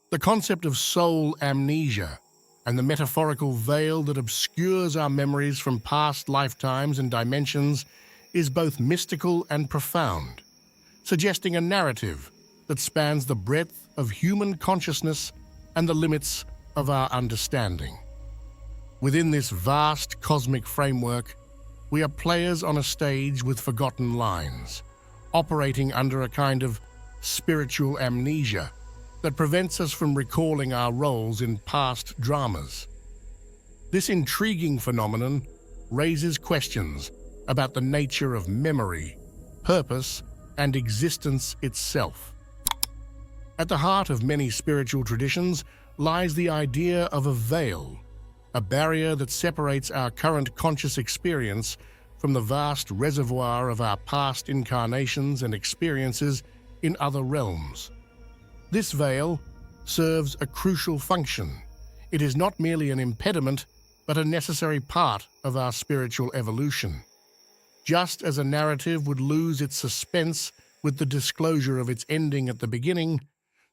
The concept of soul amnesia and the metaphorical veil that obscures our memories from past lifetimes and dimensions is both mystical and profound, suggesting a narrative that spans the breadth of human consciousness and the limits of our understanding. Within this vast cosmic framework, we are players on a stage with forgotten lines, operating under a kind of spiritual amnesia that prevents us from recalling our roles in past dramas. This intriguing phenomenon raises questions about the nature of memory, purpose, and existence itself. At the heart of many spiritual traditions lies the idea of a veil, a barrier that separates our current conscious experience from the vast reservoir of our past incarnations and experiences in other realms. This veil serves a crucial function. It is not merely an impediment, but a necessary part of our spiritual evolution. Just as a narrative would lose its suspense with the disclosure of its ending at the beginning,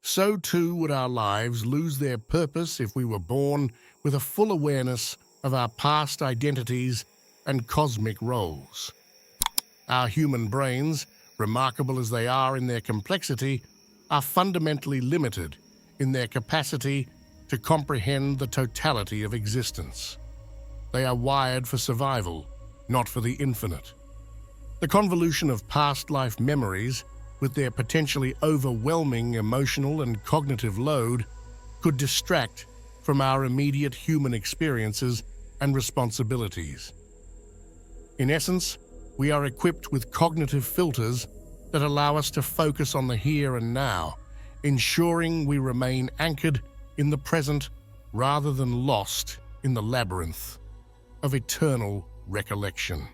so too would our lives lose their purpose if we were born with a full awareness of our past identities and cosmic roles. Our human brains, remarkable as they are in their complexity, are fundamentally limited in their capacity to comprehend the totality of existence. They are wired for survival, not for the infinite. The convolution of past life memories, with their potentially overwhelming emotional and cognitive load, could distract from our immediate human experiences and responsibilities. In essence, we are equipped with cognitive filters that allow us to focus on the here and now, ensuring we remain anchored in the present rather than lost in the labyrinth of eternal recollection.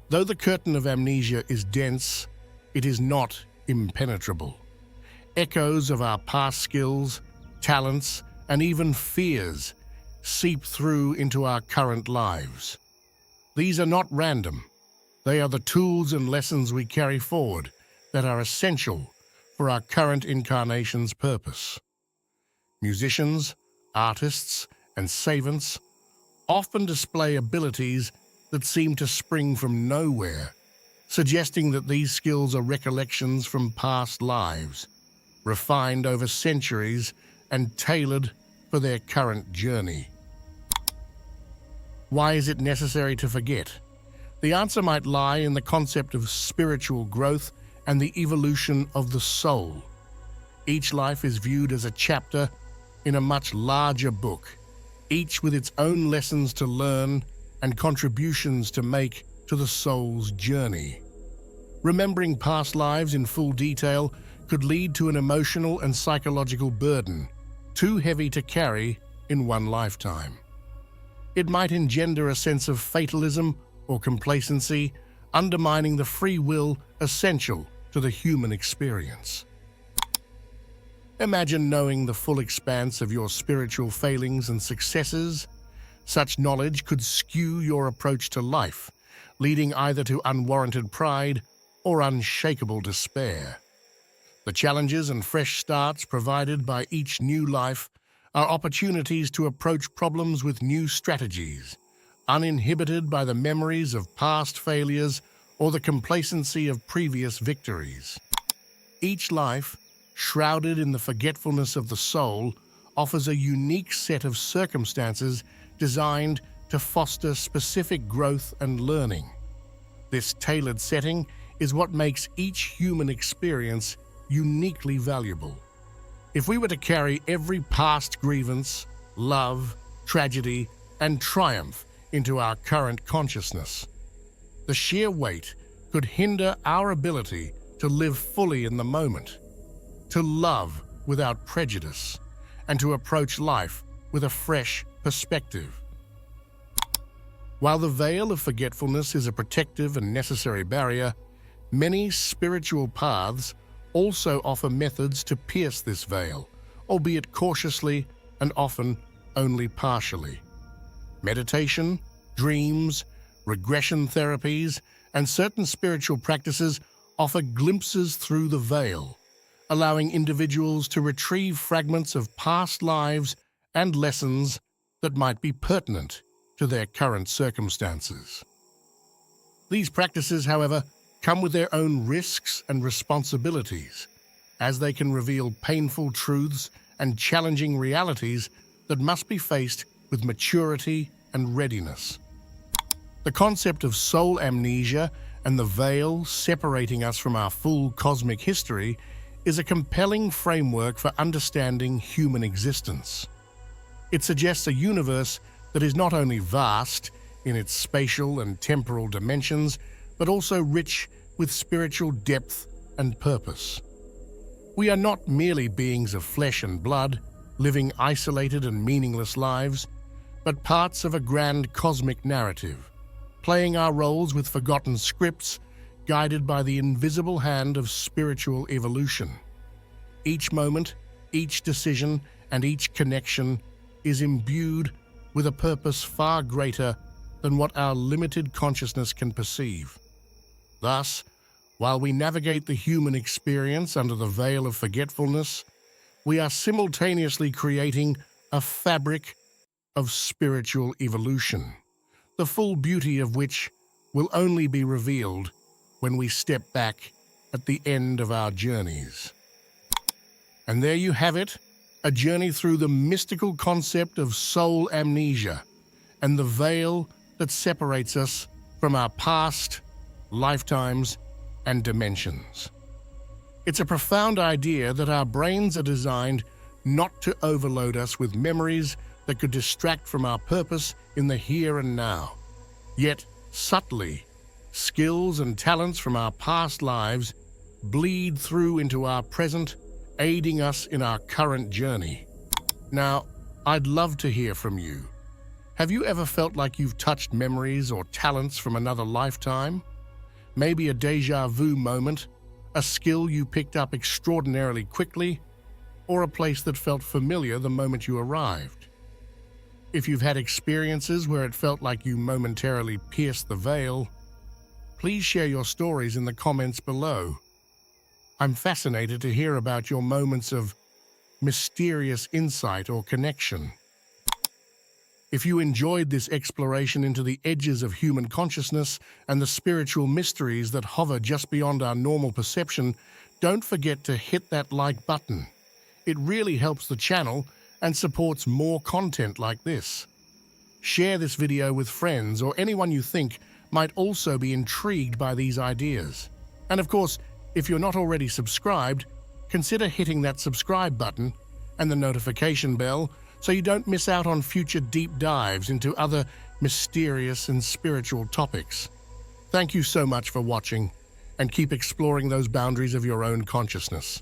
Though the curtain of amnesia is dense, it is not impenetrable. Echoes of our past skills, talents, and even fears seep through into our current lives. These are not random. They are the tools and lessons we carry forward that are essential for our current incarnation's purpose. Musicians, artists, and savants often display abilities that seem to spring from nowhere, suggesting that these skills are recollections from past lives, refined over centuries and tailored for their current journey. Why is it necessary to forget? The answer might lie in the concept of spiritual growth and the evolution of the soul. Each life is viewed as a chapter in a much larger book, each with its own lessons to learn and contributions to make to the soul's journey. Remembering past lives in full detail could lead to an emotional and psychological burden, too heavy to carry in one lifetime. It might engender a sense of fatalism or complacency, undermining the free will essential to the human experience. Imagine knowing the full expanse of your spiritual failings and successes. Such knowledge could skew your approach to life, leading either to unwarranted pride or unshakable despair. The challenges and fresh starts provided by each new life are opportunities to approach problems with new strategies, uninhibited by the memories of past failures or the complacency of previous victories. Each life, shrouded in the forgetfulness of the soul, offers a unique set of circumstances designed to foster specific growth and learning. This tailored setting is what makes each human experience uniquely valuable. If we were to carry every past grievance, love, tragedy, and triumph into our current consciousness, the sheer weight could hinder our ability to live fully in the moment, to love without prejudice, and to approach life with a fresh perspective. While the veil of forgetfulness is a protective and necessary barrier, many spiritual paths also offer methods to pierce this veil, albeit cautiously and often only partially. Meditation, dreams, regression therapies, and certain spiritual practices offer glimpses through the veil, allowing individuals to retrieve fragments of past lives and lessons that might be pertinent to their current circumstances. These practices, however, come with their own risks and responsibilities, as they can reveal painful truths and challenging realities that must be faced with maturity and readiness. The concept of soul amnesia and the veil separating us from our full cosmic history is a compelling framework for understanding human existence. It suggests a universe that is not only vast in its spatial and temporal dimensions, but also rich with spiritual depth and purpose. We are not merely beings of flesh and blood, living isolated and meaningless lives, but parts of a grand cosmic narrative, playing our roles with forgotten scripts, guided by the invisible hand of spiritual evolution. Each moment, each decision, and each connection is imbued with a purpose far greater than what our limited consciousness can perceive. Thus, while we navigate the human experience under the veil of forgetfulness, we are simultaneously creating a fabric of spiritual evolution, the full beauty of which will only be revealed when we step back at the end of our journeys. And there you have it, a journey through the mystical concept of soul amnesia and the veil that separates us from our past, lifetimes, and dimensions. It's a profound idea that our brains are designed not to overload us with memories that could distract from our purpose in the here and now. Yet, subtly, skills and talents from our past lives bleed through into our present, aiding us in our current journey. Now, I'd love to hear from you. Have you ever felt like you've touched memories or talents from another lifetime? Maybe a déjà vu moment, a skill you picked up extraordinarily quickly, or a place that felt familiar the moment you arrived. If you've had experiences where it felt like you momentarily pierced the veil, please share your stories in the comments below. I'm fascinated to hear about your moments of mysterious insight or connection. If you enjoyed this exploration into the edges of human consciousness and the spiritual mysteries that hover just beyond our normal perception, don't forget to hit that like button. It really helps the channel and supports more content like this. Share this video with friends or anyone you think might also be intrigued by these ideas. And of course, if you're not already subscribed, consider hitting that subscribe button and the notification bell so you don't miss out on future deep dives into other mysterious and spiritual topics. Thank you so much for watching, and keep exploring those boundaries of your own consciousness.